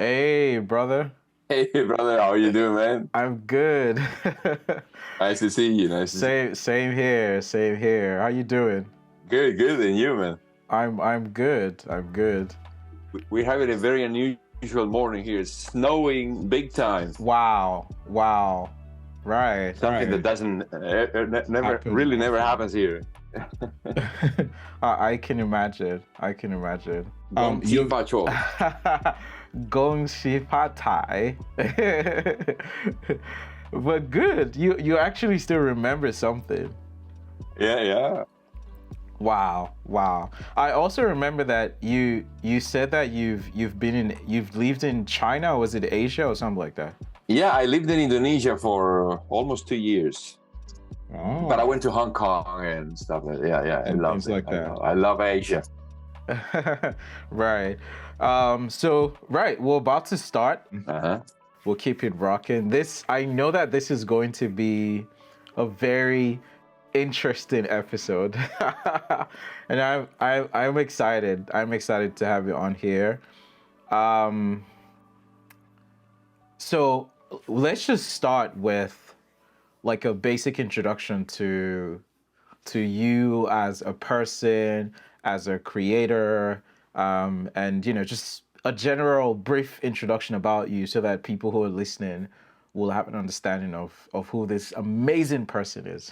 Hey, brother. Hey brother, how are you doing, man? I'm good. Nice to see you. Nice to see Same here. Same here. How you doing? Good, good, and you, man. I'm good. I'm good. We're having a very unusual morning here. It's snowing big time. Wow. Wow. Right. Something that Right. doesn't never Happen really never often. happens here. I can imagine. I can imagine. Gong xi You fa chou. Gong Xi Pa Tai. But good. You actually still remember something. Yeah, yeah. Wow, wow. I also remember that you said that you've lived in China, or was it Asia or something like that? Yeah, I lived in Indonesia for almost 2 years. But I Oh, went to Hong Kong and stuff. Yeah, yeah. I and love things it. like that. I love Asia. Right. Right, we're about to start. Uh-huh. We'll keep it rocking. This I know that this is going to be a very interesting episode. And I'm excited. I'm excited to have you on here. Um So let's just start with like a basic introduction to you as a person, as a creator, and just a general brief introduction about you, so that people who are listening will have an understanding of who this amazing person is.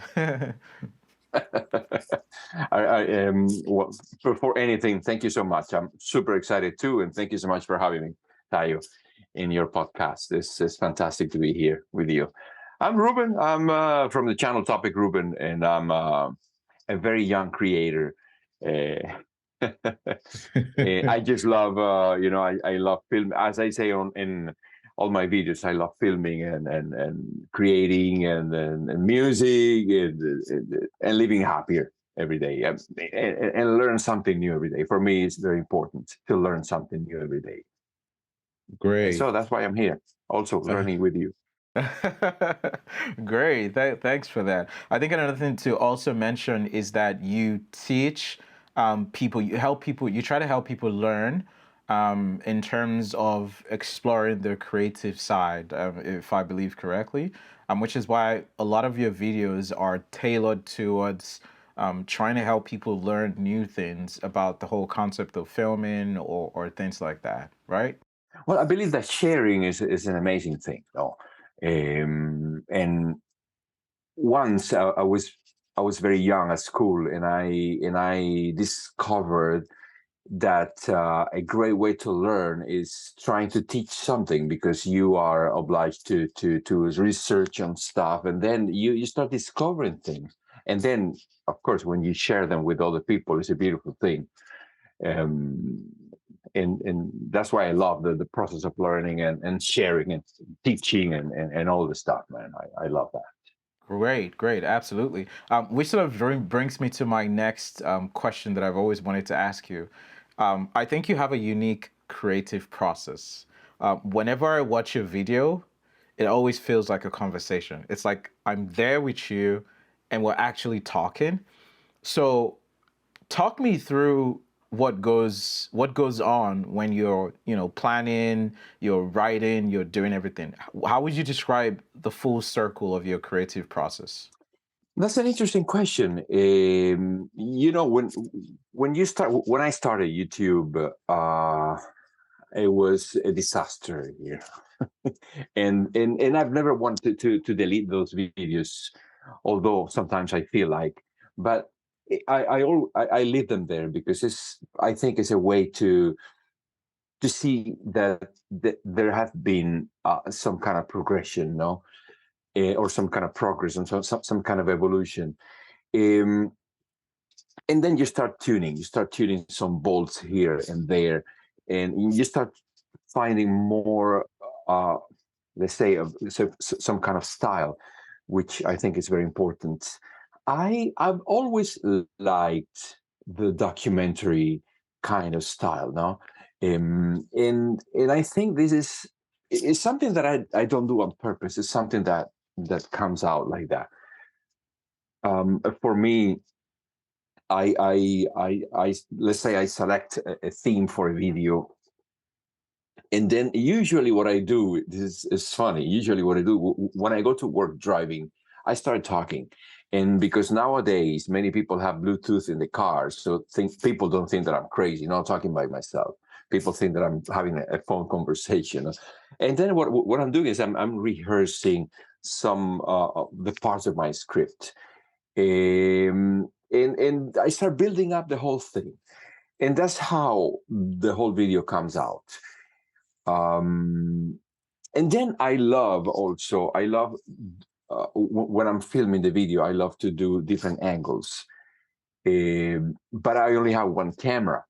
Well, before anything, thank you so much. I'm super excited too, and thank you so much for having me, Tayo, in your podcast. This is fantastic to be here with you. I'm Ruben. I'm from the channel Topic Ruben, and I'm a very young creator. Uh, I just love, I love film. As I say in all my videos, I love filming and creating and music and living happier every day and learn something new every day. For me, it's very important to learn something new every day. And Great. so that's why I'm here, also learning with you. Great. Thanks for that. I think another thing to also mention is that you teach people, you try to help people learn in terms of exploring their creative side, if I believe correctly, which is why a lot of your videos are tailored towards trying to help people learn new things about the whole concept of filming or things like that, right? Well, I believe that sharing is an amazing thing. No? And once I was very young at school, and I discovered that a great way to learn is trying to teach something, because you are obliged to research on stuff, and then you start discovering things, and then of course when you share them with other people, it's a beautiful thing. um, and that's why I love the process of learning and sharing and teaching and all the stuff, man. I love that. Great, great, absolutely. Which sort of brings me to my next question that I've always wanted to ask you. I think you have a unique creative process. Whenever I watch a video, it always feels like a conversation. It's like I'm there with you and we're actually talking. So talk me through what goes on when you're planning, you're writing, you're doing everything. How would you describe the full circle of your creative process? That's an interesting question. When I started YouTube, it was a disaster here, and I've never wanted to delete those videos, although sometimes I feel like, but I leave them there because I think it's a way to see that there have been some kind of progression, no, or some kind of progress and some kind of evolution. Um, and then you start tuning some bolts here and there, and you start finding more, uh, let's say, some kind of style, which I think is very important. I've always liked the documentary kind of style, no. And I think this is something that I don't do on purpose. It's something that comes out like that. For me, I let's say I select a theme for a video, And then usually what I do, this is funny. Usually what I do when I go to work driving, I start talking. And because nowadays many people have Bluetooth in the car, so people don't think that I'm crazy, not talking by myself. People think that I'm having a phone conversation. And then what I'm doing is I'm rehearsing some the parts of my script. And I start building up the whole thing. And that's how the whole video comes out. Um, and then I love when I'm filming the video, I love to do different angles. But I only have one camera.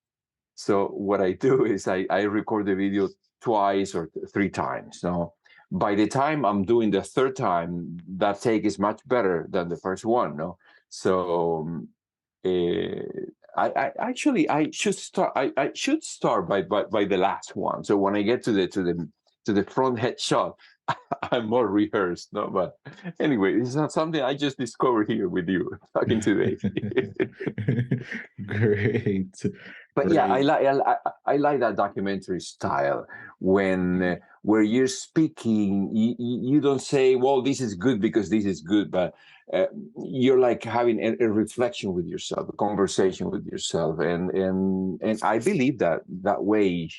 So what I do is I record the video twice or three times. No, by the time I'm doing the third time, that take is much better than the first one. No, so uh, I actually I should start by the last one. So when I get to the front headshot, I'm more rehearsed. No, but anyway, it's not something I just discovered here with you talking today. Great. But yeah, Great. I like that documentary style when where you're speaking, you don't say, "Well, this is good because this is good," but uh, you're like having a reflection with yourself, a conversation with yourself, and I believe that that way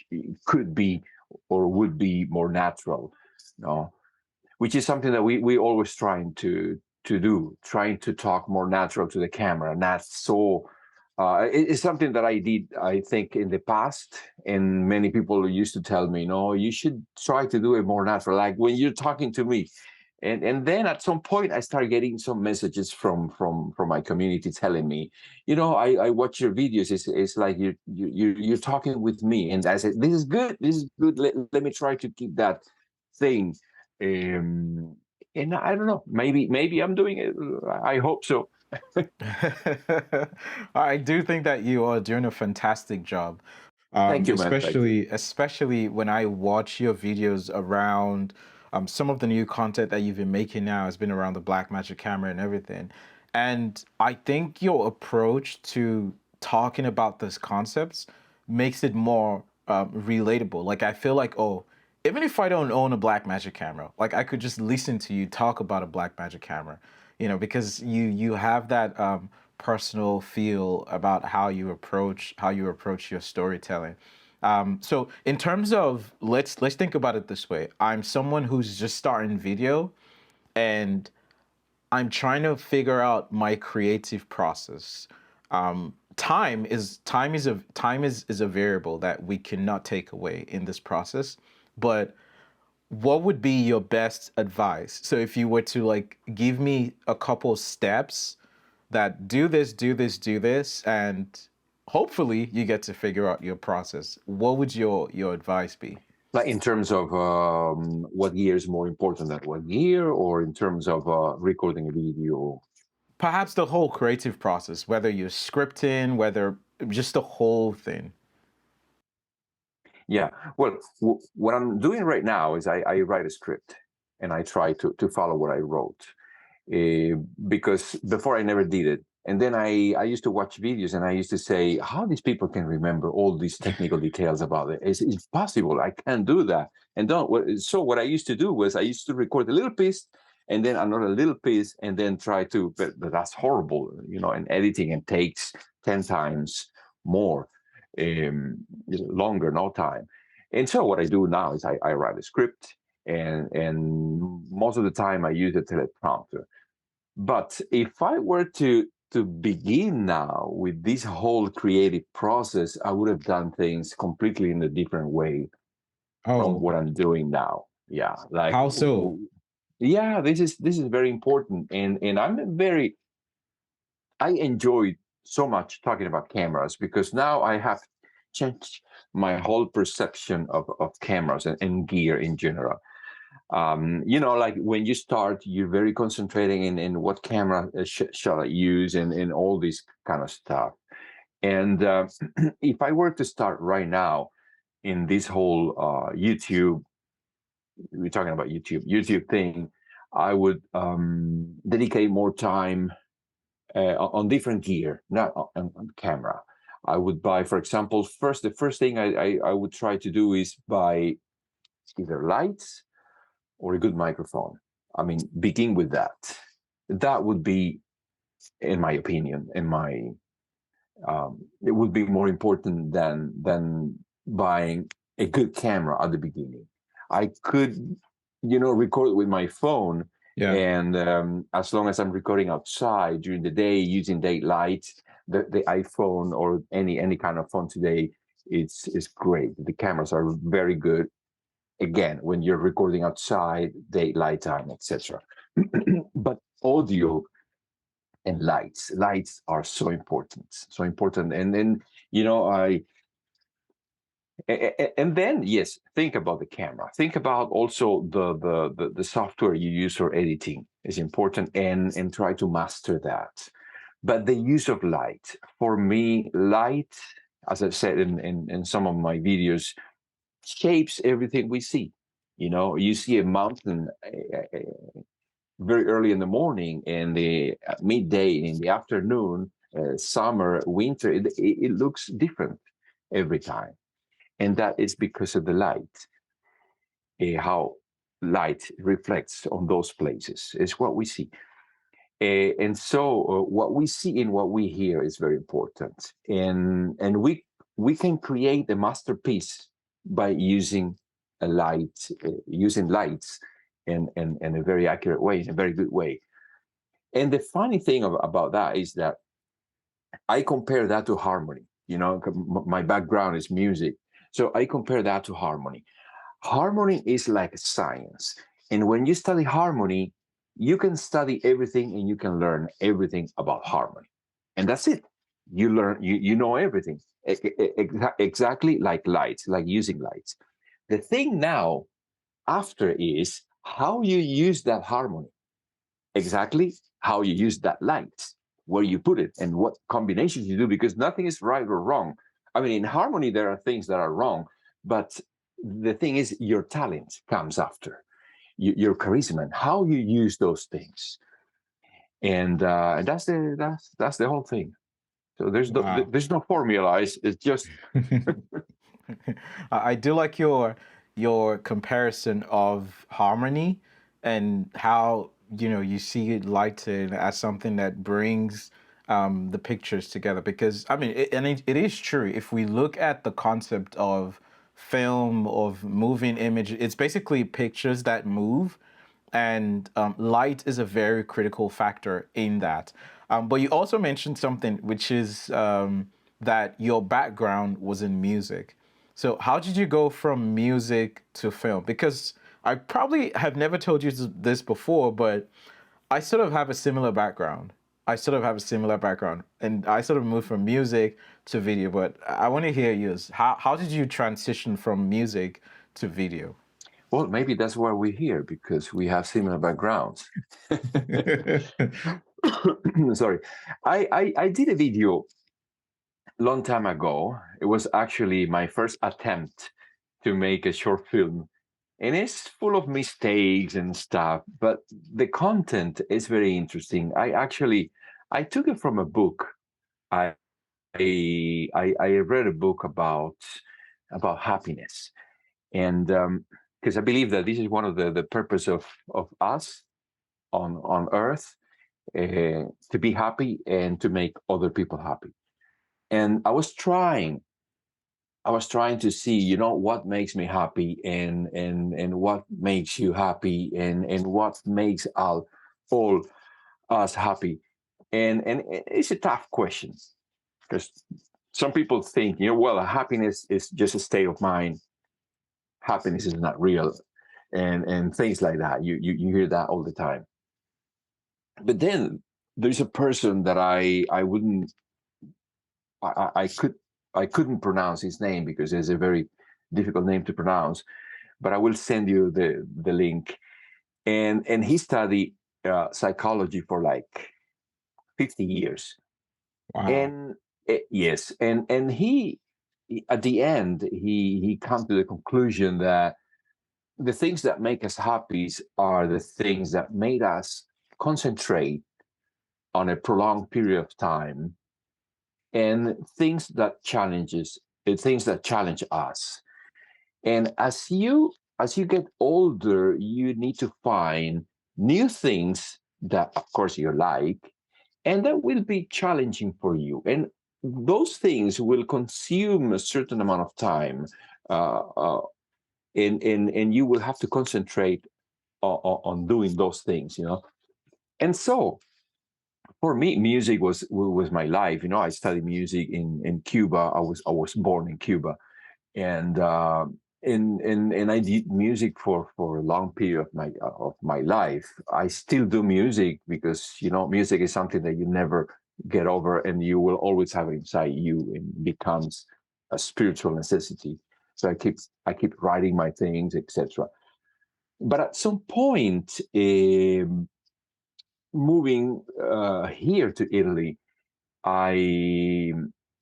could be or would be more natural, no? Which is something that we always trying to do, trying to talk more natural to the camera, not so. It's something that I did, I think, in the past, and many people used to tell me, "No, you should try to do it more natural, like when you're talking to me." And then at some point, I started getting some messages from my community telling me, I watch your videos. It's like you're talking with me, and I said, "This is good. This is good. Let me try to keep that thing." Um, and I don't know. Maybe I'm doing it. I hope so. I do think that you are doing a fantastic job. Thank you, man. Thank you. Especially when I watch your videos around some of the new content that you've been making now has been around the black magic camera and everything. And I think your approach to talking about these concepts makes it more relatable. Like I feel like, oh, even if I don't own a black magic camera, like I could just listen to you talk about a black magic camera, because you have that personal feel about how you approach your storytelling. So in terms of let's think about it this way. I'm someone who's just starting video, and I'm trying to figure out my creative process. Time is a variable that we cannot take away in this process, but what would be your best advice? So if you were to like give me a couple steps that do this, do this, do this, and hopefully you get to figure out your process, what would your advice be? Like in terms of what year is more important than what year, or in terms of recording a video. Perhaps the whole creative process, whether you're scripting, whether just the whole thing. Yeah. Well, what I'm doing right now is I write a script and I try to follow what I wrote. Because before I never did it. And then I used to watch videos and I used to say, how these people can remember all these technical details about it? It's possible. I can't do that. And so what I used to do was I used to record a little piece and then another little piece and then try to, but that's horrible, and editing and takes 10 times more, longer, no time. And so what I do now is I write a script and most of the time I use a teleprompter. But if I were to begin now with this whole creative process, I would have done things completely in a different way from Oh, what I'm doing now. Yeah, like how so? yeah, this is very important, and I enjoyed so much talking about cameras because now I have changed my whole perception of cameras and gear in general. Like when you start, you're very concentrating in what camera shall I use and all this kind of stuff. And if I were to start right now in this whole YouTube, we're talking about YouTube thing, I would dedicate more time on different gear, not on camera. I would buy, for example, the first thing I would try to do is buy either lights or a good microphone. I mean, begin with that. That would be, in my opinion, it would be more important than buying a good camera at the beginning. I could, record with my phone, Yeah. and as long as I'm recording outside during the day using daylight, the iPhone or any kind of phone today, it's great. The cameras are very good. Again, when you're recording outside, daylight time, etc. But audio and lights are so important. And then, I and then, yes, think about the camera, think about also the software you use for editing is important, and try to master that. But the use of light, for me, light, as I've said in some of my videos, shapes everything we see. You see a mountain very early in the morning, in the midday, in the afternoon, summer, winter, it looks different every time. And that is because of the light, how light reflects on those places is what we see. And so what we see and what we hear is very important. And we can create a masterpiece by using using lights in a very accurate way, in a very good way. And the funny thing about that is that I compare that to harmony. My background is music. So I compare that to harmony. Harmony is like science. And when you study harmony, you can study everything and you can learn everything about harmony. And that's it. You know everything. Exactly like lights, like using lights. The thing now after is how you use that harmony, exactly how you use that light, where you put it, and what combinations you do, because nothing is right or wrong. I mean, in harmony, there are things that are wrong, but the thing is, your talent comes after your charisma and how you use those things, and that's the whole thing. So Wow. there's no formula. It's just I do like your comparison of harmony and how you see lighting as something that brings the pictures together. Because I mean, it is true. If we look at the concept of film, of moving image, it's basically pictures that move, and light is a very critical factor in that. But you also mentioned something, which is that your background was in music. So how did you go from music to film? Because I probably have never told you this before, but I sort of have a similar background. And I sort of moved from music to video. But I want to hear yours. How did you transition from music to video? well, maybe that's why we're here, because we have similar backgrounds. Sorry, I did a video long time ago. It was actually my first attempt to make a short film, and it's full of mistakes and stuff, but the content is very interesting. I took it from a book. I i, I read a book about happiness, and because I believe that this is one of the purpose of us on earth, to be happy and to make other people happy. And I was trying to see, what makes me happy, and what makes you happy, and what makes all us happy. And it's a tough question, because some people think, well, happiness is just a state of mind. Happiness is not real, and things like that. You hear that all the time. But then there's a person that I wouldn't I could I couldn't pronounce his name because it's a very difficult name to pronounce. But I will send you the link. And he studied psychology for like 50 years. Wow. And yes, and at the end he come to the conclusion that the things that make us happy are the things that made us concentrate on a prolonged period of time, and things that challenge us. And as you as you get older, you need to find new things that, of course, you like, and that will be challenging for you. And those things will consume a certain amount of time, uh, uh, and you will have to concentrate on doing those things, you know. And so, for me, music was my life. You know, I studied music in Cuba. I was born in Cuba, and and I did music for a long period of my life. I still do music because, you know, music is something that you never get over, and you will always have it inside you, and becomes a spiritual necessity. So I keep writing my things, etc. But at some point, moving here to Italy, I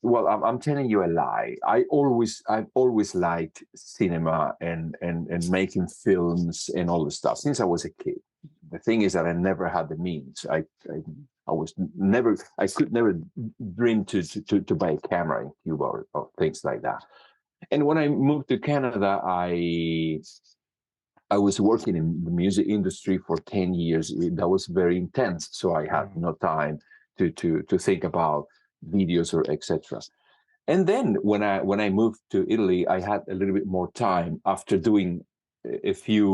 well, I'm telling you a lie. I've always liked cinema and making films and all the stuff since I was a kid. The thing is that I never had the means. I was never I could never dream to buy a camera in Cuba, or things like that. And when I moved to Canada, I was working in the music industry for 10 years. That was very intense. So I had Mm. no time to think about videos or etc. And then when I moved to Italy, I had a little bit more time after doing a few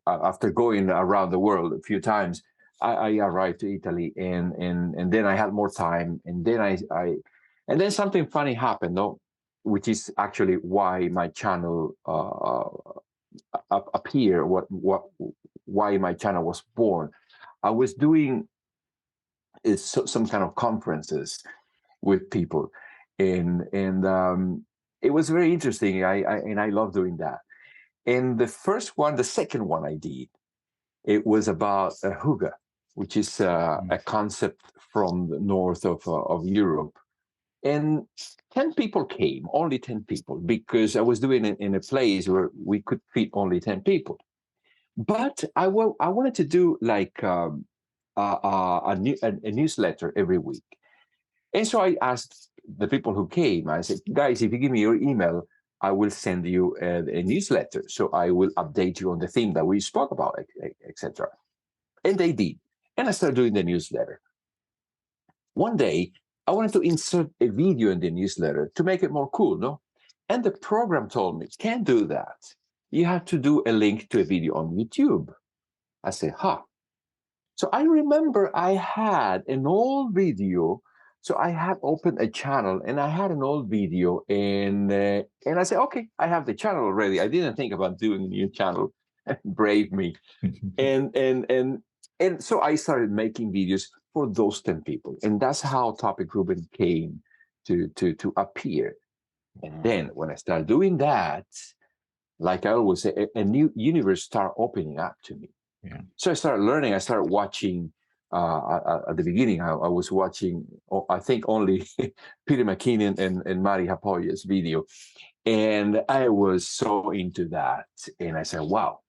after going around the world a few times. I arrived to Italy, and then I had more time, and then and then something funny happened, no, which is actually why my channel appear, why my channel was born. I was doing some kind of conferences with people, and it was very interesting. I love doing that. And the second one I did, it was about hygge, which is Mm. a concept from the north of Europe. And 10 people came, only 10 people, because I was doing it in a place where we could fit only 10 people. But I wanted to do like a newsletter every week. And so I asked the people who came, I said, guys, if you give me your email, I will send you a newsletter. So I will update you on the theme that we spoke about, etc. And they did. And I started doing the newsletter. One day, I wanted to insert a video in the newsletter to make it more cool, no? And the program told me, can't do that. You have to do a link to a video on YouTube. I said, huh. So I remember I had an old video. So I had opened a channel, and I had an old video, and I said, okay, I have the channel already. I didn't think about doing a new channel. Brave me. And so I started making videos for those 10 people. And that's how Topic Ruben came to appear. And Wow. then when I started doing that, like I always say, a new universe started opening up to me. Yeah. So I started learning. I started watching. At the beginning, I was watching, I think, only Peter McKinnon and Mari Hapoya's video, and I was so into that. And I said, "Wow,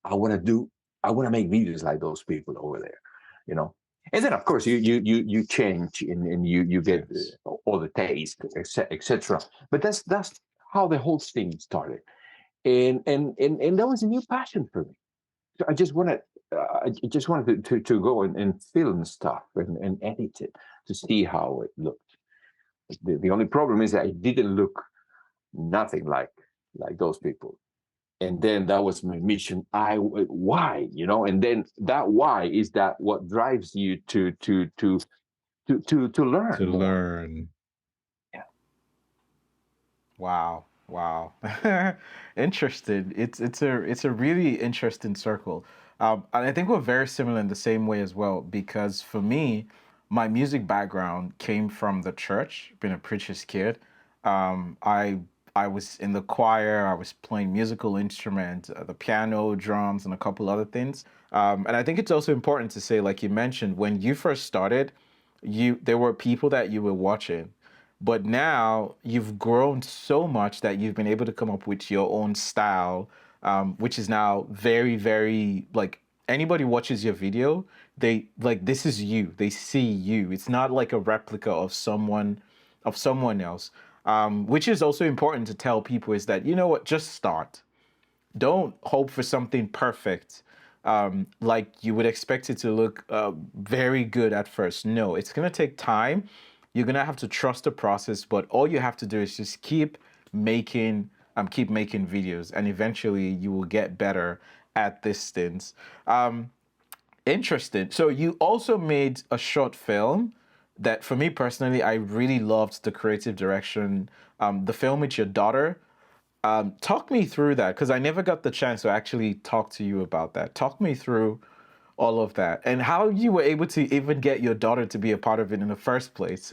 I want to do. I want to make videos like those people over there," you know. And then, of course, you change, and you get Yes. all the taste, etc. But that's how the whole thing started, and that was a new passion for me. So I just wanted to go and film stuff and edit it to see how it looked. The only problem is that it didn't look nothing like those people. And then that was my mission. Why, and then that why is that what drives you to learn To more. learn. Yeah. Wow. Wow. Interesting. It's a really interesting circle. And I think we're very similar in the same way as well, because for me, my music background came from the church, being a preacher's kid. Um, I I was in the choir, I was playing musical instruments, the piano, drums, and a couple other things. And I think it's also important to say, like you mentioned, when you first started, there were people that you were watching, but now you've grown so much that you've been able to come up with your own style, which is now very, very like anybody watches your video, they like this is you. They see you. It's not like a replica of someone else. which is also important to tell people is that, you know what, just start. Don't hope for something perfect, like you would expect it to look very good at first. No, it's going to take time. You're going to have to trust the process, but all you have to do is just keep making videos, and eventually you will get better at this stint. Interesting. So you also made a short film that, for me personally, I really loved the creative direction. The film with your daughter. Talk me through that, because I never got the chance to actually talk to you about that. Talk me through all of that and how you were able to even get your daughter to be a part of it in the first place.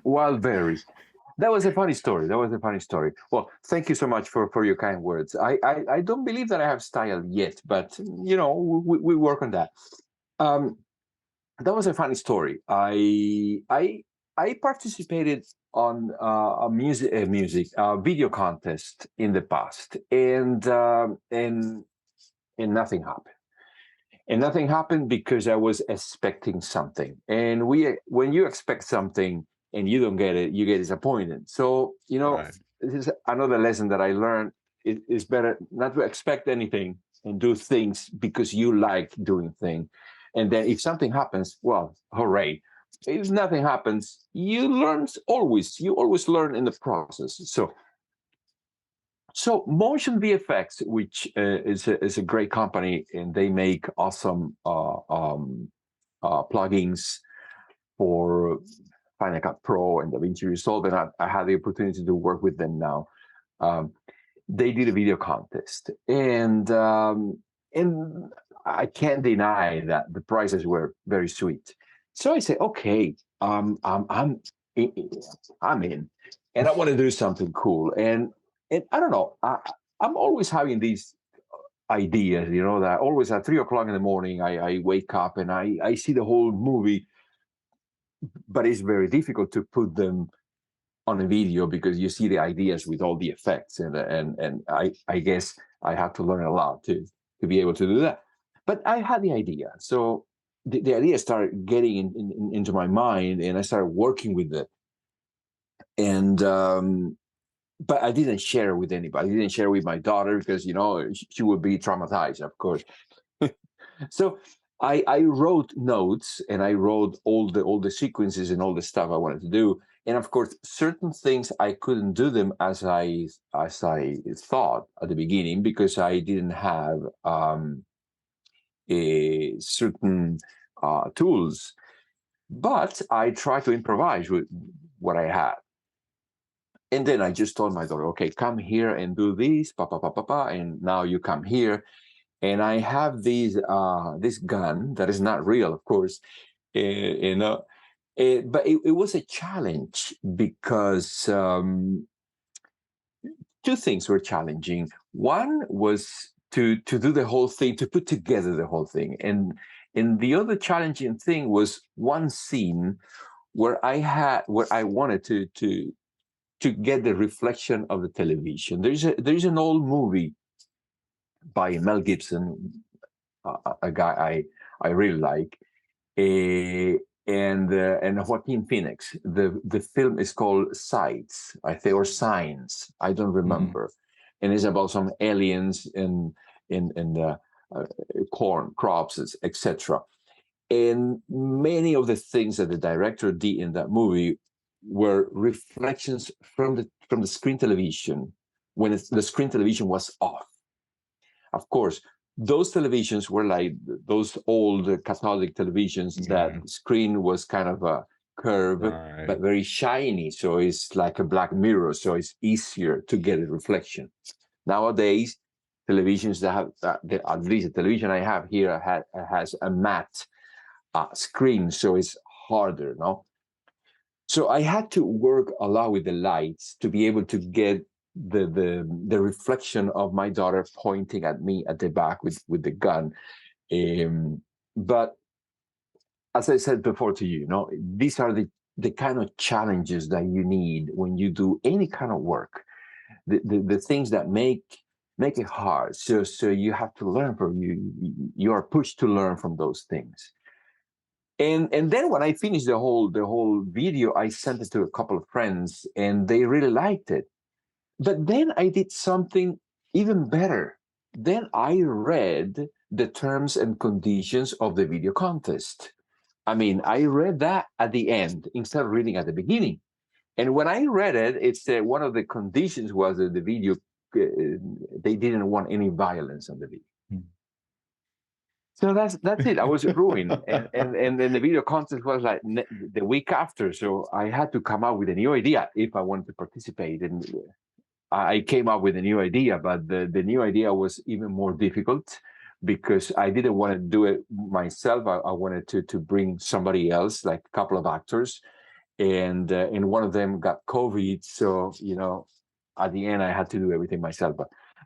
Wild berries. That was a funny story. That was a funny story. Well, thank you so much for your kind words. I don't believe that I have style yet, but we work on that. Um, that was a funny story. I participated on a video contest in the past, and nothing happened. And nothing happened because I was expecting something. And when you expect something and you don't get it, you get disappointed. So Right. this is another lesson that I learned. It's better not to expect anything and do things because you like doing things. And then if something happens, well, hooray. If nothing happens, you always learn in the process. So Motion VFX, which is a great company, and they make awesome plugins for Final Cut Pro and DaVinci Resolve, and I had the opportunity to work with them now. Um, they did a video contest, and I can't deny that the prizes were very sweet. So I say, okay, I'm in, and I want to do something cool. And I don't know, I'm always having these ideas, that always at 3 o'clock in the morning, I wake up and I see the whole movie, but it's very difficult to put them on a video because you see the ideas with all the effects, and I guess I have to learn a lot to be able to do that. But I had the idea, so the idea started getting into my mind, and I started working with it, and but I didn't share with anybody. I didn't share with my daughter because she would be traumatized, of course. So I wrote notes, and I wrote all the sequences and all the stuff I wanted to do. And of course, certain things I couldn't do them as I thought at the beginning because I didn't have a certain tools. But I tried to improvise with what I had. And then I just told my daughter, okay, come here and do this, pa pa pa pa pa, and now you come here. And I have this gun that is not real, of course, but it was a challenge because two things were challenging. One was to do the whole thing, to put together the whole thing, and the other challenging thing was one scene where I wanted to get the reflection of the television. There's an old movie by Mel Gibson, a guy I really like, and Joaquin Phoenix. The film is called Sights, I think, or Signs. I don't Mhm. remember, and it's about some aliens in corn crops, etc. And many of the things that the director did in that movie were reflections from the screen television when the screen television was off. Of course, those televisions were like those old Catholic televisions that Yeah. the screen was kind of a curve, Right. but very shiny. So it's like a black mirror. So it's easier to get a reflection. Nowadays, televisions that have, at least the television I have here has a matte screen. So it's harder, no? So I had to work a lot with the lights to be able to get the reflection of my daughter pointing at me at the back with the gun. But as I said before to you, these are the kind of challenges that you need when you do any kind of work. The things that make it hard. So you have to learn from you. You are pushed to learn from those things. And then when I finished the whole video, I sent it to a couple of friends, and they really liked it. But then I did something even better. Then I read the terms and conditions of the video contest. I mean, I read that at the end instead of reading at the beginning. And when I read it, it's one of the conditions was that the video, they didn't want any violence on the video. So that's it. I was ruined, and then the video contest was like the week after. So I had to come up with a new idea if I wanted to participate, and I came up with a new idea. But the new idea was even more difficult because I didn't want to do it myself. I wanted to bring somebody else, like a couple of actors, and one of them got COVID. So at the end I had to do everything myself.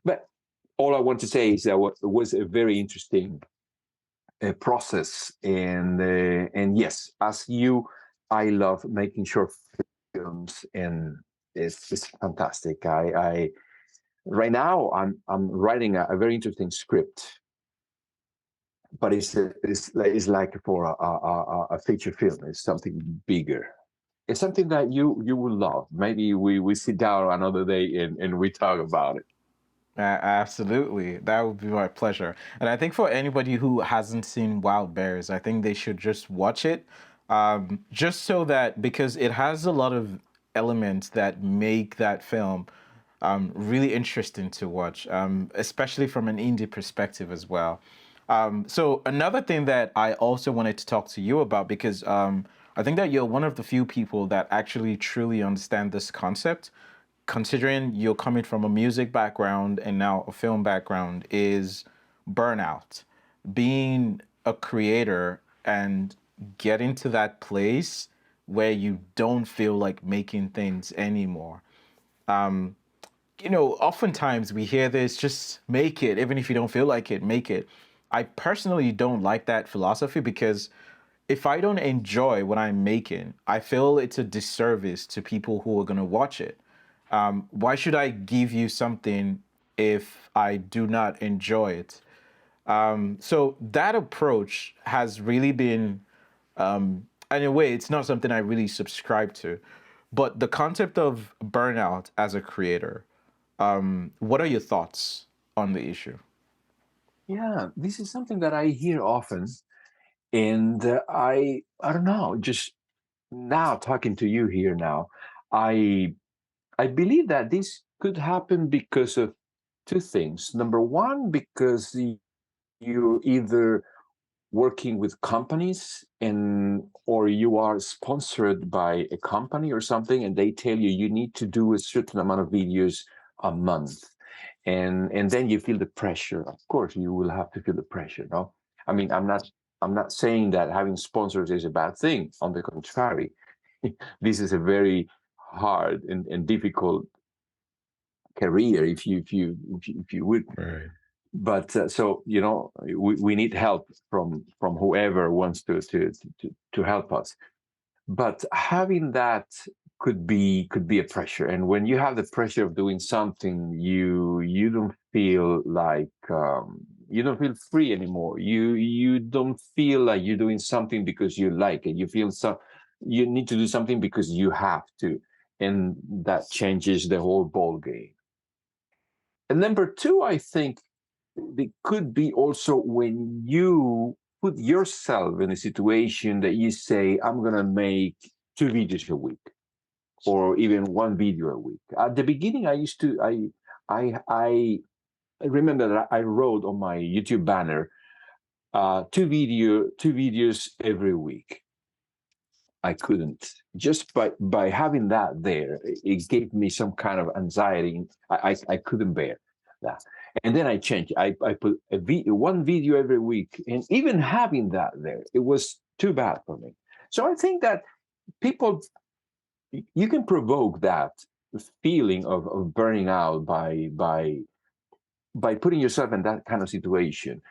But all I want to say is that it was a very interesting process, and yes, as you, I love making short films, and it's fantastic. I right now I'm writing a very interesting script, but it's like for a feature film. It's something bigger. It's something that you will love. Maybe we sit down another day and we talk about it. Absolutely. That would be my pleasure. And I think for anybody who hasn't seen Wild Bears, I think they should just watch it. Just so that, because it has a lot of elements that make that film really interesting to watch, especially from an indie perspective as well. So another thing that I also wanted to talk to you about, because I think that you're one of the few people that actually truly understand this concept, considering you're coming from a music background and now a film background, is burnout. Being a creator and getting to that place where you don't feel like making things anymore. Oftentimes we hear this, just make it, even if you don't feel like it, make it. I personally don't like that philosophy because if I don't enjoy what I'm making, I feel it's a disservice to people who are going to watch it. Why should I give you something if I do not enjoy it? So that approach has really been, in a way, it's not something I really subscribe to. But the concept of burnout as a creator, what are your thoughts on the issue? Yeah, this is something that I hear often, and I don't know. Just now talking to you here now, I I believe that this could happen because of two things. Number one, because you're either working with companies, or you are sponsored by a company or something, and they tell you you need to do a certain amount of videos a month, and then you feel the pressure. Of course you will have to feel the pressure, no? I mean, I'm not saying that having sponsors is a bad thing. On the contrary, this is a very hard and difficult career, if you would. Right. But so we need help from whoever wants to help us. But having that could be a pressure, and when you have the pressure of doing something, you don't feel like, you don't feel free anymore. You don't feel like you're doing something because you like it. You feel you need to do something because you have to, and that changes the whole ball game. And number two, I think it could be also when you put yourself in a situation that you say, I'm going to make 2 videos a week, or even 1 video a week. At the beginning, I used to, I remember that I wrote on my YouTube banner, 2 videos every week. I couldn't. Just by having that there, it gave me some kind of anxiety. I couldn't bear that. And then I changed. I put 1 video every week, and even having that there, it was too bad for me. So I think that people, you can provoke that feeling of burning out by putting yourself in that kind of situation.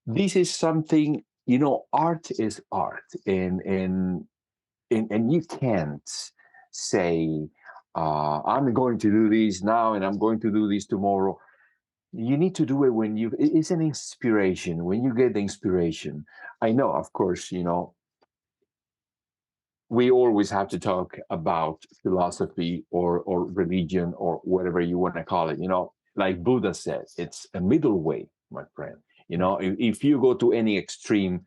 This is something, art is art, and you can't say, I'm going to do this now and I'm going to do this tomorrow. You need to do it when it's an inspiration, when you get the inspiration. I know, of course, we always have to talk about philosophy or religion or whatever you want to call it. Like Buddha said, it's a middle way, my friend. If you go to any extreme,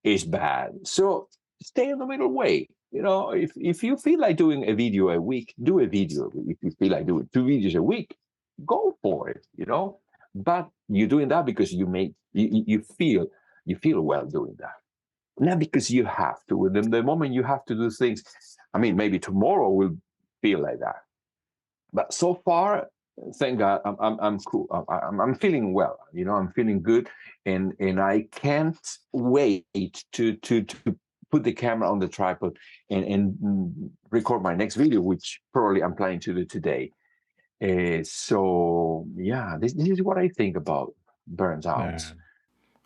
it's bad. So stay in the middle way. If you feel like doing a video a week, do a video. If you feel like doing 2 videos a week, go for it. But you're doing that because you feel well doing that, not because you have to. The moment you have to do things, I mean, maybe tomorrow will feel like that. But so far, thank God, I'm cool. I'm feeling well. I'm feeling good, and I can't wait to put the camera on the tripod and record my next video, which probably I'm planning to do today. So yeah, this is what I think about burns out.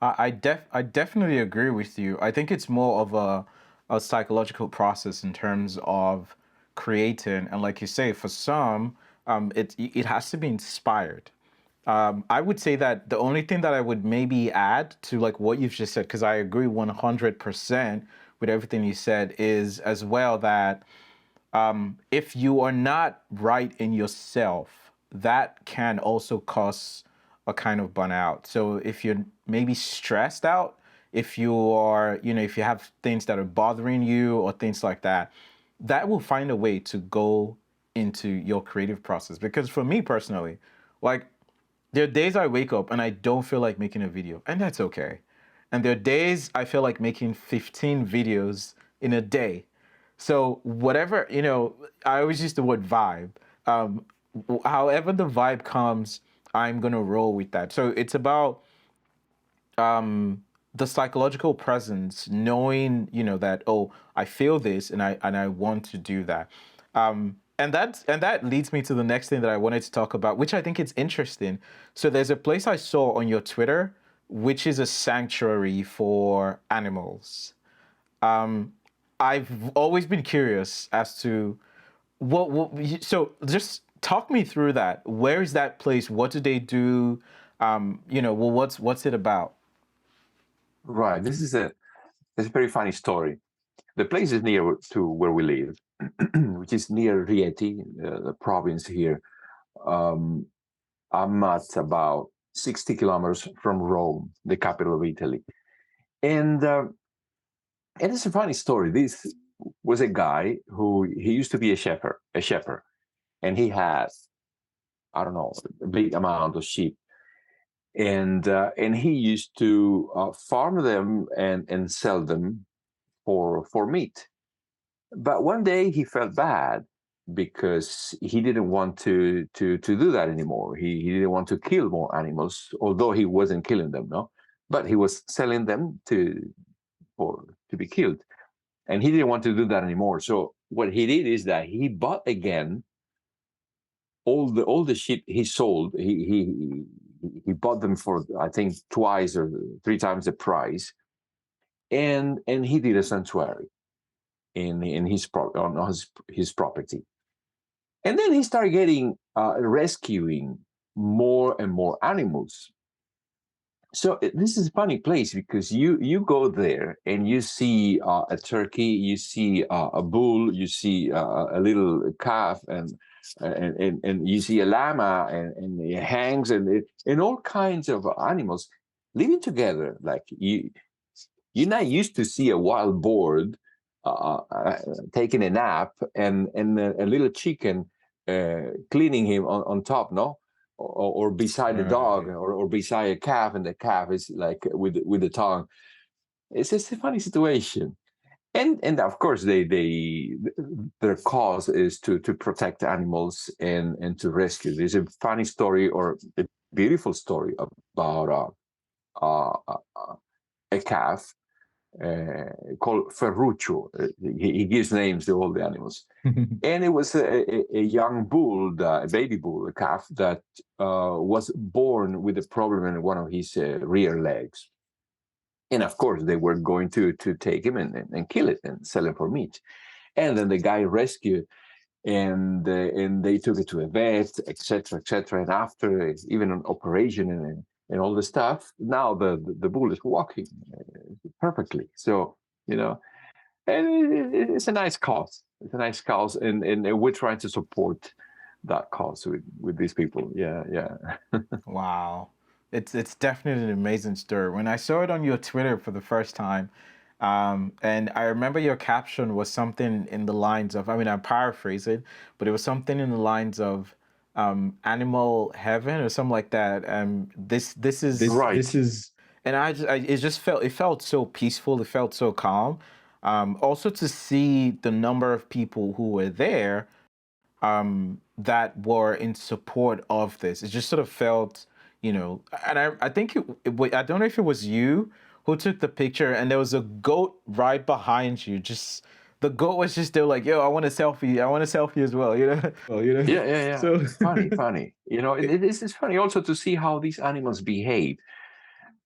Yeah. I definitely agree with you. I think it's more of a psychological process in terms of creating, and like you say, for some, it has to be inspired. I would say that the only thing that I would maybe add to like what you've just said, because I agree 100% with everything you said, is as well that if you are not right in yourself, that can also cause a kind of burnout. So if you're maybe stressed out, if you are, if you have things that are bothering you or things like that, that will find a way to go into your creative process. Because for me personally, like there are days I wake up and I don't feel like making a video, and that's okay. And there are days I feel like making 15 videos in a day. So whatever, I always use the word vibe. Um, However the vibe comes, I'm gonna roll with that. So it's about the psychological presence, knowing, that, oh, I feel this and I want to do that. And that leads me to the next thing that I wanted to talk about, which I think is interesting. So there's a place I saw on your Twitter, which is a sanctuary for animals. Um, I've always been curious as to so just talk me through that. Where is that place? What do they do? Well, what's it about? Right. This is a very funny story. The place is near to where we live, which is near Rieti, the province here. Um, I'm at about 60 kilometers from Rome, the capital of Italy. And it's a funny story. This was a guy who he used to be a shepherd, and he had, I don't know, a big amount of sheep. And he used to farm them and sell them for meat. But one day he felt bad because he didn't want to do that anymore. He didn't want to kill more animals, although he wasn't killing them, no, but he was selling them to be killed, and he didn't want to do that anymore. So what he did is that he bought again all the sheep he sold. He bought them for, I think, twice or three times the price, and he did a sanctuary in his property. And then he started getting rescuing more and more animals. So this is a funny place because you go there and you see a turkey, you see a bull, you see a little calf, and you see a llama, and it hangs, and all kinds of animals living together. Like you're not used to see a wild boar taking a nap and a little chicken cleaning him on top, no? Or beside the dog, Right. or beside a calf, and the calf is like with the tongue. It's just a funny situation. And of course their cause is to protect animals and to rescue. There's a funny story, or a beautiful story, about a calf called Ferruccio. He gives names to all the animals. And it was a young bull, a baby bull, a calf that was born with a problem in one of his rear legs. And of course, they were going to take him and kill it and sell him for meat. And then the guy rescued, and they took it to a vet, etc., etc. And after even an operation and all the stuff, now the bull is walking perfectly. So you know and it's a nice cause. It's a nice cause, and we're trying to support that cause with these people. Yeah, yeah. Wow. It's definitely an amazing story. When I saw it on your Twitter for the first time, and I remember your caption was something in the lines of, I mean, I'm paraphrasing, but it was something in the lines of animal heaven or something like that. This is, Right. and it just felt, it felt so peaceful. It felt so calm. Also to see the number of people who were there that were in support of this. It just sort of felt, and I think I don't know if it was you who took the picture, and there was a goat right behind you. Just the goat was just there, like, yo, I want a selfie. I want a selfie as well. Yeah, yeah, yeah. So Funny, funny. This is funny also to see how these animals behave.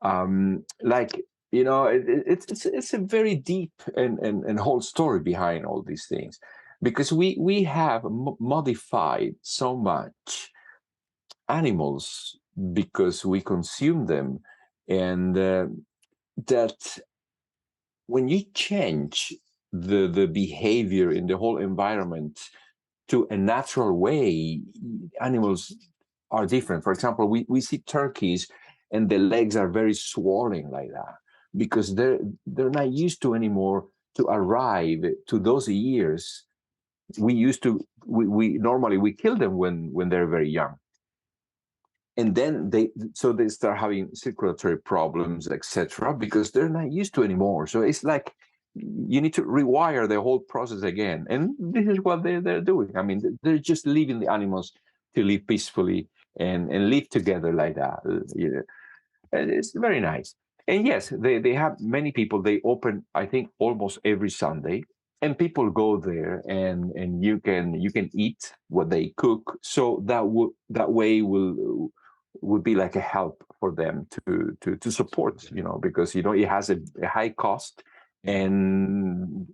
Like it's a very deep and whole story behind all these things, because we have modified so much animals because we consume them, and that when you change the behavior in the whole environment to a natural way, animals are different. For example, we see turkeys and the legs are very swollen like that because they're not used to anymore to arrive to those years. We used to we normally we kill them when they're very young, and then they start having circulatory problems, etc., because they're not used to anymore. So it's like you need to rewire the whole process again, and this is what they're doing. I mean, they're just leaving the animals to live peacefully and live together like that. And it's very nice. And yes, they have many people. They open, I think, almost every Sunday, and people go there, and you can eat what they cook. So that way will would be like a help for them to support, because it has a high cost, and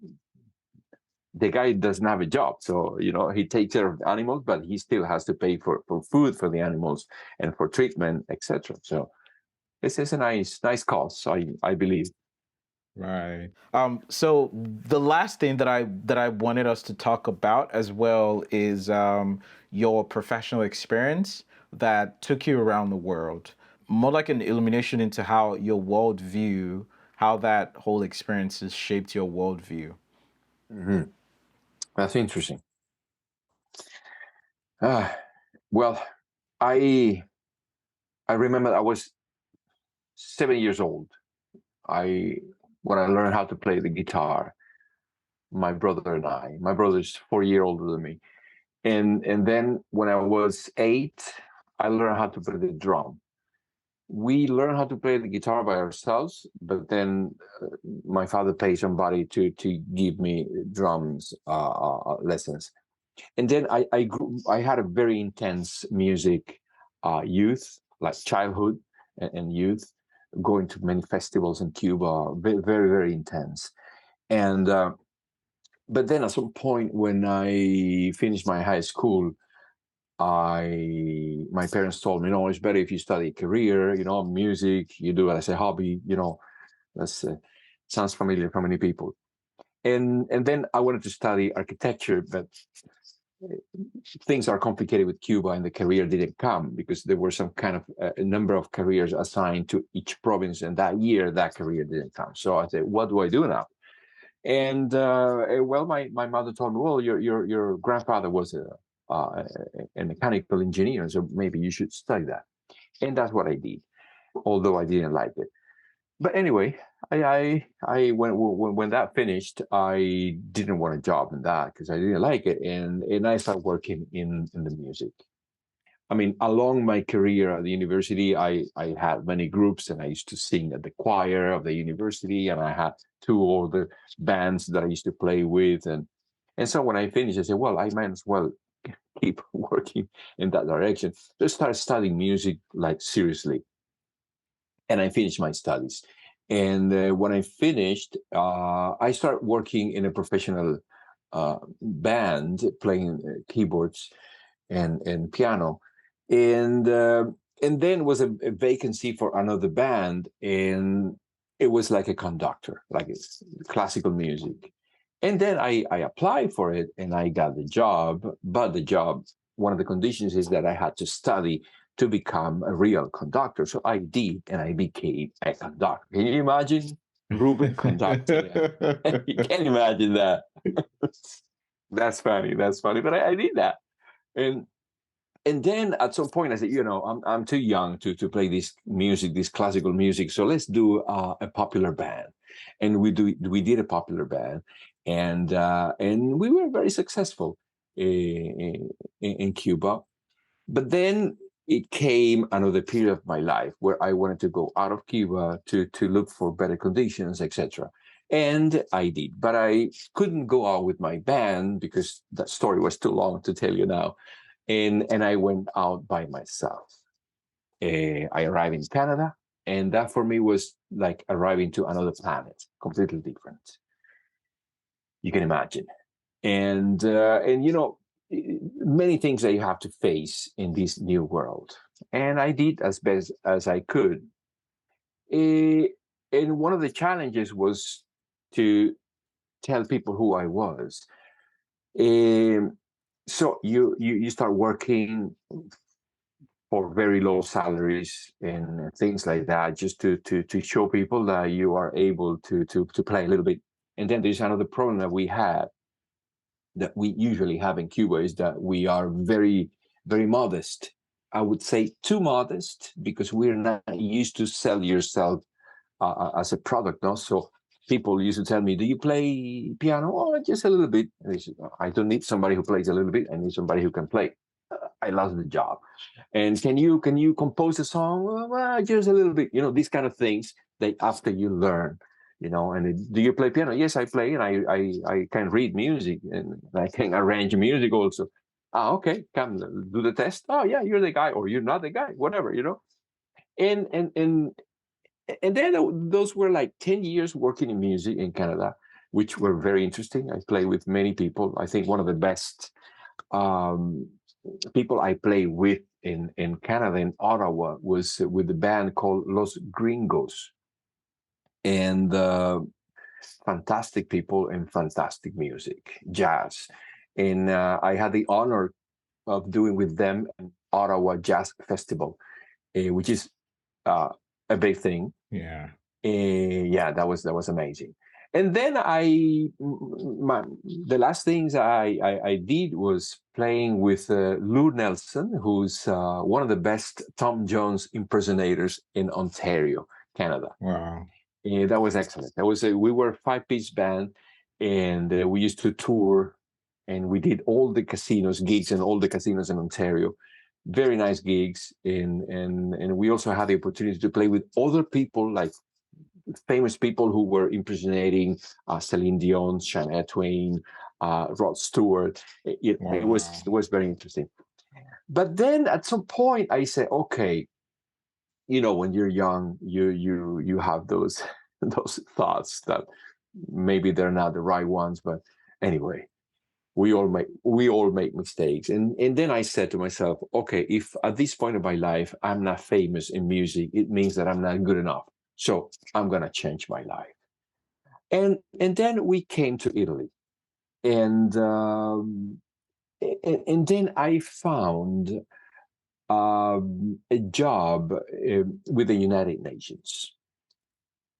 the guy doesn't have a job, so he takes care of the animals, but he still has to pay for food for the animals and for treatment, etc. So this is a nice cause, I believe. right. So the last thing that I wanted us to talk about as well is your professional experience that took you around the world. More like an illumination into how your worldview, how that whole experience has shaped your worldview. Hmm. That's interesting. Ah, well, I I remember I was 7 years old. I When I learned how to play the guitar, my brother and I. My brother's 4 years older than me, and then when I was 8, I learned how to play the drum. We learned how to play the guitar by ourselves, but then my father paid somebody to give me drums lessons. And then I had a very intense music youth, like childhood and youth, going to many festivals in Cuba, very, very, very intense. And but then at some point when I finished my high school, my parents told me, no, it's better if you study a career, music, you do it as a hobby, that's sounds familiar for many people. And then I wanted to study architecture, but things are complicated with Cuba, and the career didn't come because there were some kind of a number of careers assigned to each province, and that year that career didn't come. So I said, what do I do now? And well, my mother told me, well, your grandfather was a mechanical engineer, so maybe you should study that. And that's what I did, although I didn't like it. But anyway, I when that finished, I didn't want a job in that because I didn't like it, and I started working in the music. I mean, along my career at the university, I had many groups, and I used to sing at the choir of the university, and I had two other bands that I used to play with, and so when I finished, I said, well, I might as well keep working in that direction. So I started studying music like seriously, and I finished my studies. And when I finished, I started working in a professional band, playing keyboards and piano, and uh, and then was a vacancy for another band, and it was like a conductor, like it's classical music. And then I applied for it and I got the job. But the job, one of the conditions is that I had to study to become a real conductor. So I did, and I became a conductor. Can you imagine Ruben conducting? You can't imagine that. That's funny. That's funny. But I did that. And and then at some point I said, I'm too young to play this music, this classical music. So let's do a popular band, and we did a popular band, and we were very successful in Cuba. But then it came another period of my life where I wanted to go out of Cuba to look for better conditions, etc. And I did, but I couldn't go out with my band because that story was too long to tell you now, and I went out by myself. I arrived in Canada, and that for me was like arriving to another planet, completely different. You can imagine, and many things that you have to face in this new world, and I did as best as I could. Eh, and one of the challenges was to tell people who I was. Um, so you start working for very low salaries and things like that, just to show people that you are able to play a little bit. And then there's another problem that we had, that we usually have in Cuba, is that we are very, very modest. I would say too modest, because we're not used to sell yourself as a product. No, so people used to tell me, "Do you play piano?" "Oh, just a little bit." And I said, "I don't need somebody who plays a little bit. I need somebody who can play." I lost the job. And can you compose a song? Well, just a little bit. These kind of things that after you learn. And do you play piano? Yes, I play, and I can read music, and I can arrange music also. Okay, come do the test. Oh yeah, you're the guy, or you're not the guy, whatever. And and and and then those were like 10 years working in music in Canada, which were very interesting. I played with many people. I think one of the best um, people I played with in Canada, in Ottawa, was with the band called Los Gringos. And fantastic people and fantastic music, jazz. And I had the honor of doing with them an Ottawa Jazz Festival, which is uh, a big thing. Yeah. Yeah, that was amazing. And then the last things I did was playing with Lou Nelson, who's one of the best Tom Jones impersonators in Ontario, Canada. Wow. That was excellent. We were a 5-piece band, and we used to tour, and we did all the casinos gigs in all the casinos in Ontario. Very nice gigs, and we also had the opportunity to play with other people, like famous people who were impersonating Celine Dion, Shania Twain, Rod Stewart. It was very interesting. But then at some point I said, okay, when you're young, you have those those thoughts that maybe they're not the right ones, but anyway, we all make mistakes. And then I said to myself, okay, if at this point of my life I'm not famous in music, it means that I'm not good enough. So I'm gonna change my life. And then we came to Italy, and and then I found a job with the United Nations.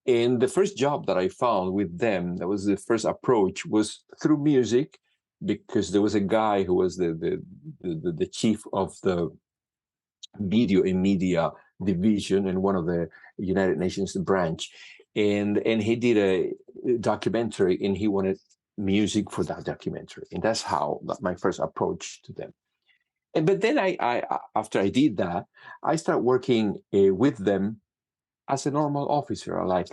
And the first job that I found with them, that was the first approach, was through music, because there was a guy who was the chief of the video and media division in one of the United Nations branch, and he did a documentary, and he wanted music for that documentary, and that's how my first approach to them. But then I after I did that, I started working with them as a normal officer, like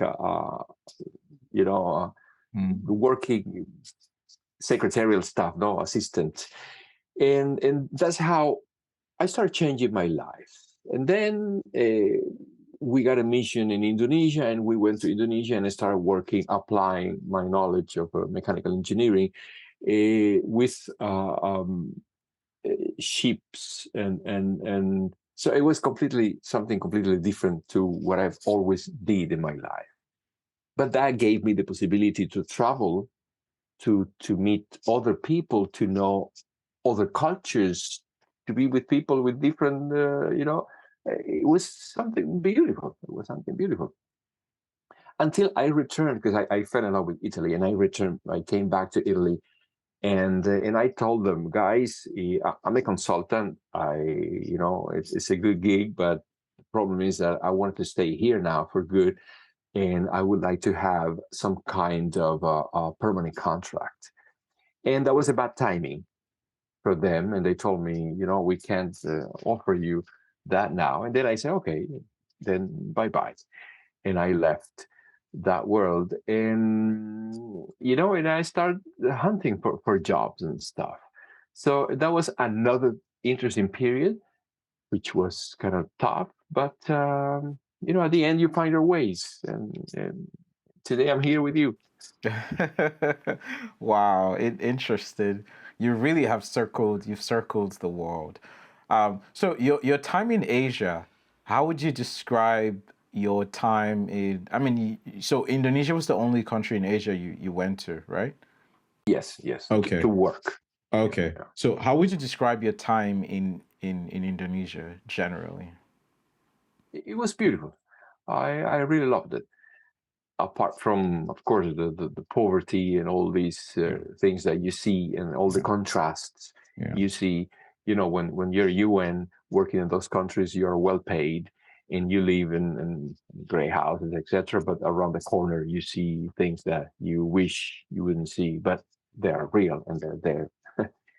working secretarial stuff, no assistant, and that's how I started changing my life. And then we got a mission in Indonesia, and we went to Indonesia, and I started working, applying my knowledge of mechanical engineering with ships, and so it was something completely different to what I've always did in my life. But that gave me the possibility to travel to meet other people, to know other cultures, to be with people with different, it was something beautiful. It was something beautiful until I returned, because I fell in love with Italy, and I returned. I came back to Italy, and I told them, guys, I'm a consultant. It's a good gig, but the problem is that I wanted to stay here now for good, and I would like to have some kind of a permanent contract. And that was a bad timing for them, and they told me, we can't offer you that now. And then I said, okay, then bye bye, and I left that world, and I started hunting for jobs and stuff. So that was another interesting period, which was kind of tough, but at the end you find your ways, and today I'm here with you. Wow, interested. You really have you've circled the world. So your time in Asia, how would you describe your time in, I mean, so Indonesia was the only country in Asia you went to, right? Yes, to Okay. work. Okay. Yeah. So how would you describe your time in Indonesia generally? It was beautiful. I really loved it. Apart from, of course, the poverty and all these Yeah. things that you see, and all the contrasts Yeah. you see, when you're UN working in those countries, you're well paid, and you live in great houses, etc. But around the corner, you see things that you wish you wouldn't see, but they're real and they're there,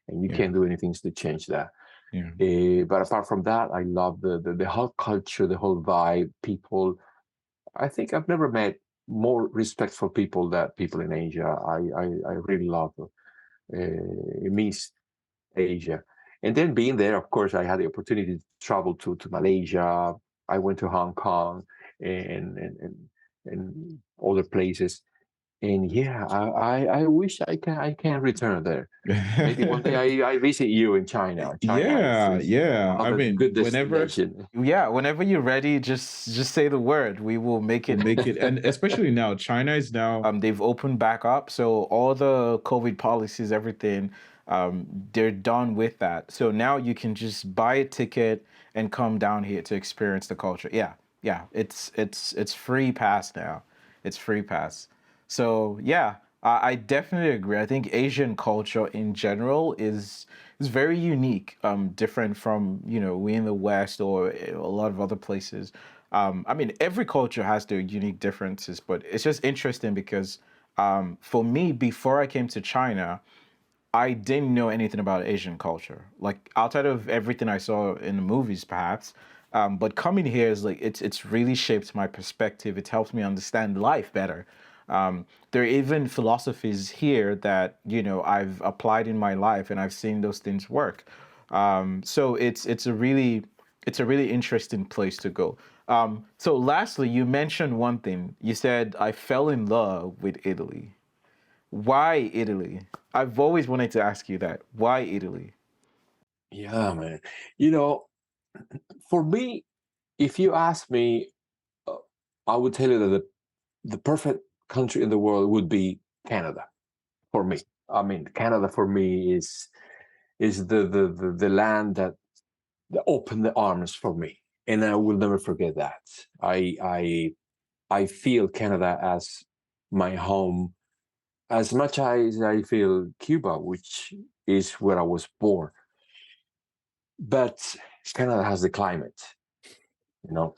and you Yeah. can't do anything to change that. Yeah. But apart from that, I love the whole culture, the whole vibe, people. I think I've never met more respectful people than people in Asia. I really love East Asia. And then being there, of course, I had the opportunity to travel to Malaysia. I went to Hong Kong and other places. And yeah, I wish I can return there. Maybe one day I visit you in China. China Yeah, is yeah. I another mean, good destination. yeah, whenever you're ready, just say the word. We will make We'll it. make it, and especially now, China is now. They've opened back up, so all the COVID policies, everything, they're done with that. So now you can just buy a ticket and come down here to experience the culture. Yeah, yeah. It's free pass now. It's free pass. So yeah, I definitely agree. I think Asian culture in general is very unique, different from we in the West or a lot of other places. I mean, every culture has their unique differences, but it's just interesting because for me, before I came to China, I didn't know anything about Asian culture, like outside of everything I saw in the movies, perhaps. But coming here is like it's really shaped my perspective. It helps me understand life better. There are even philosophies here that I've applied in my life, and I've seen those things work. So it's a really interesting place to go. So lastly, you mentioned one thing. You said I fell in love with Italy. Why Italy? I've always wanted to ask you that. Why Italy? Yeah, man. You know, for me, if you ask me, uh, I would tell you that the perfect country in the world would be Canada for me. I mean, Canada for me is the land that opened the arms for me, and I will never forget that. I feel Canada as my home as much as I feel Cuba, which is where I was born. But Canada has the climate, you know,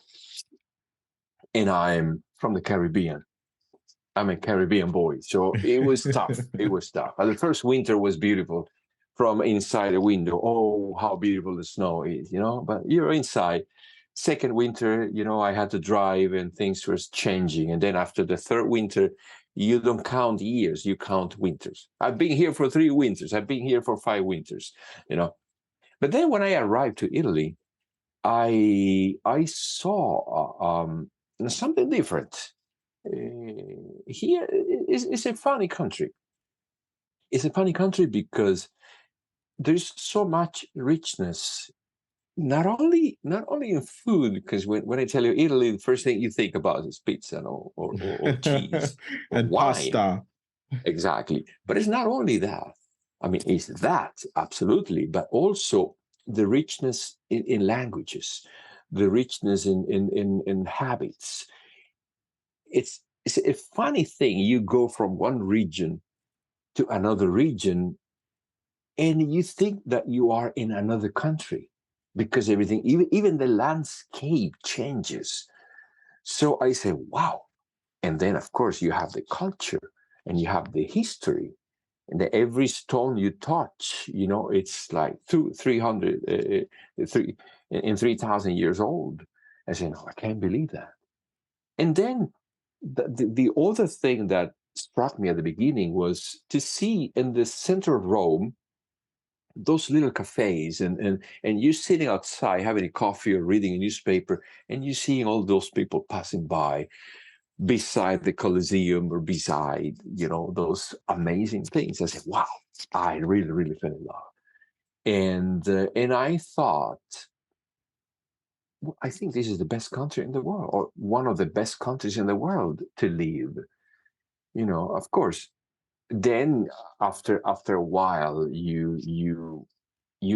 and I'm from the Caribbean. I'm a Caribbean boy, so it was tough. It was tough. And the first winter was beautiful from inside the window. Oh, how beautiful the snow is. But you're inside. Second winter, I had to drive and things were changing. And then after the third winter, you don't count years, you count winters. I've been here for 3 winters. I've been here for 5 winters. But then when I arrived to Italy, I saw something different. Here is a funny country. It's a funny country because there's so much richness. Not only in food, because when I tell you Italy, the first thing you think about is pizza or cheese or And wine. pasta. Exactly. But it's not only that. I mean, it's that, absolutely, but also the richness in languages, the richness in habits. It's a funny thing. You go from one region to another region, and you think that you are in another country because everything, even the landscape changes. So I say, wow. And then, of course, you have the culture and you have the history. And every stone you touch, it's like 300, three, in 3,000 years old. I say, no, I can't believe that. And then the other thing that struck me at the beginning was to see in the center of Rome those little cafes, and you sitting outside having a coffee or reading a newspaper, and you seeing all those people passing by beside the Colosseum or beside, those amazing things. I said, wow, I really, really fell in love. And I thought, I think this is the best country in the world, or one of the best countries in the world to live. Of course. Then after a while, you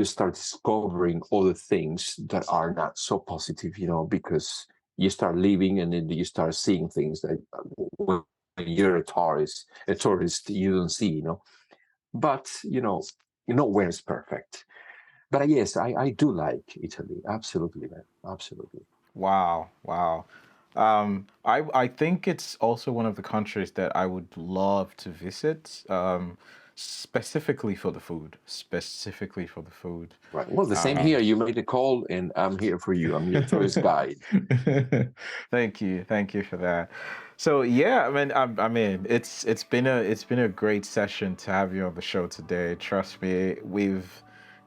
start discovering other things that are not so positive, because you start living and then you start seeing things that when you're a tourist, you don't see, But nowhere is perfect. But yes, I do like Italy. Absolutely, man. Absolutely. Wow, wow. I think it's also one of the countries that I would love to visit, specifically for the food. Specifically for the food. Right. Well, the same Um, here. You made a call, and I'm here for you. I'm your tourist guide. Thank you for that. So yeah, I mean, it's been a great session to have you on the show today. Trust me,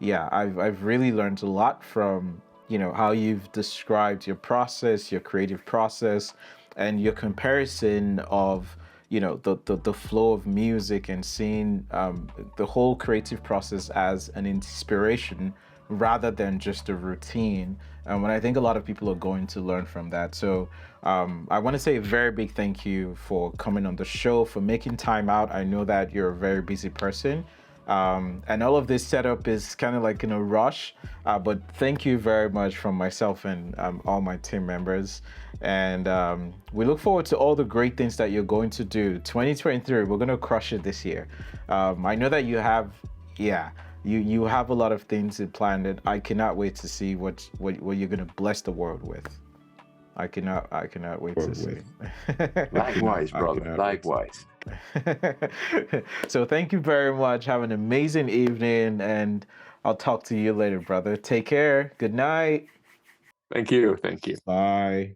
yeah, I've really learned a lot from how you've described your process, your creative process, and your comparison of the flow of music and seeing the whole creative process as an inspiration rather than just a routine. And when I think a lot of people are going to learn from that. So I want to say a very big thank you for coming on the show, for making time out. I know that you're a very busy person. And all of this setup is kind of like in a rush, but thank you very much from myself and all my team members. And we look forward to all the great things that you're going to do. 2023, we're going to crush it this year. I know that you have, yeah, you have a lot of things in plan, and I cannot wait to see what you're going to bless the world with. I cannot wait to see. Likewise, I brother. cannot wait. Likewise. So thank you very much. Have an amazing evening, and I'll talk to you later, brother. Take care. Good night. Thank you. Thank you. Bye.